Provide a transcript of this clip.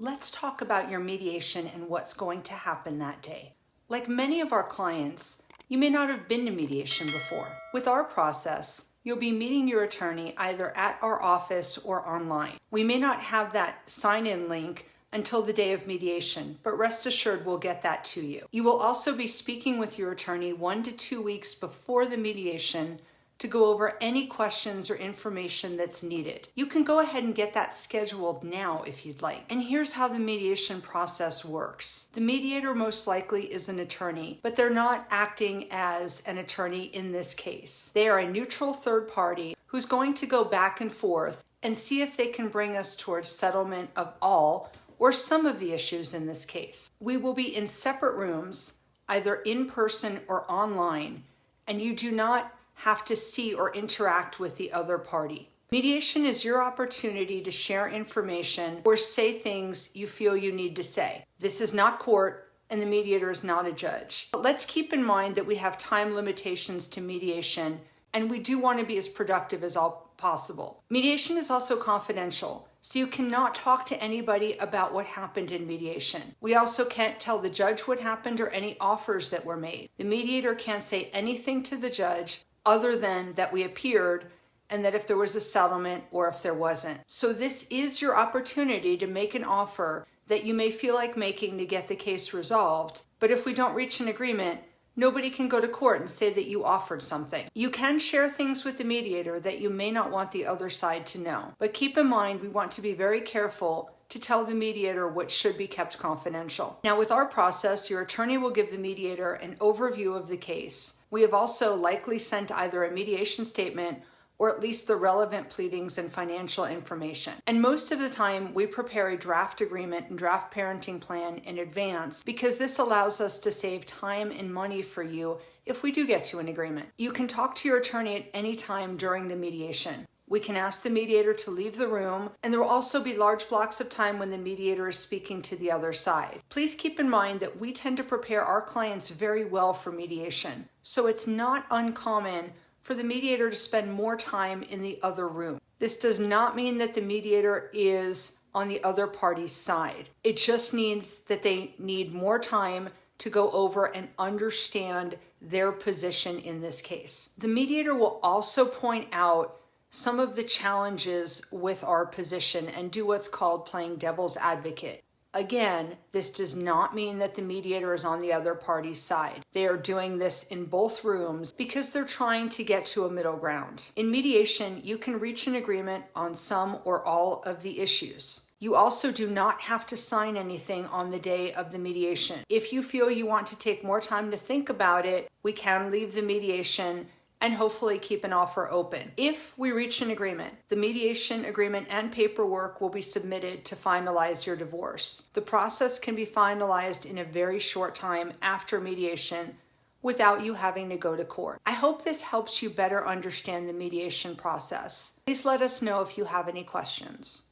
Let's talk about your mediation and what's going to happen that day. Like many of our clients, you may not have been to mediation before. With our process, you'll be meeting your attorney either at our office or online. We may not have that sign-in link until the day of mediation, but rest assured we'll get that to you. You will also be speaking with your attorney 1 to 2 weeks before the mediation to go over any questions or information that's needed. You can go ahead and get that scheduled now if you'd like. And here's how the mediation process works. The mediator most likely is an attorney, but they're not acting as an attorney in this case. They are a neutral third party who's going to go back and forth and see if they can bring us towards settlement of all or some of the issues in this case. We will be in separate rooms, either in person or online, and you do not have to see or interact with the other party. Mediation is your opportunity to share information or say things you feel you need to say. This is not court, and the mediator is not a judge. But let's keep in mind that we have time limitations to mediation, and we do want to be as productive as all possible. Mediation is also confidential, so you cannot talk to anybody about what happened in mediation. We also can't tell the judge what happened or any offers that were made. The mediator can't say anything to the judge other than that we appeared and that if there was a settlement or if there wasn't. So this is your opportunity to make an offer that you may feel like making to get the case resolved. But if we don't reach an agreement, nobody can go to court and say that you offered something. You can share things with the mediator that you may not want the other side to know. But keep in mind, we want to be very careful to tell the mediator what should be kept confidential. Now, with our process, your attorney will give the mediator an overview of the case. We have also likely sent either a mediation statement or at least the relevant pleadings and financial information. And most of the time, we prepare a draft agreement and draft parenting plan in advance because this allows us to save time and money for you if we do get to an agreement. You can talk to your attorney at any time during the mediation. We can ask the mediator to leave the room, and there will also be large blocks of time when the mediator is speaking to the other side. Please keep in mind that we tend to prepare our clients very well for mediation, so it's not uncommon for the mediator to spend more time in the other room. This does not mean that the mediator is on the other party's side. It just means that they need more time to go over and understand their position in this case. The mediator will also point out some of the challenges with our position and do what's called playing devil's advocate. Again, this does not mean that the mediator is on the other party's side. They are doing this in both rooms because they're trying to get to a middle ground. In mediation, you can reach an agreement on some or all of the issues. You also do not have to sign anything on the day of the mediation. If you feel you want to take more time to think about it, we can leave the mediation and hopefully keep an offer open. If we reach an agreement, the mediation agreement and paperwork will be submitted to finalize your divorce. The process can be finalized in a very short time after mediation without you having to go to court. I hope this helps you better understand the mediation process. Please let us know if you have any questions.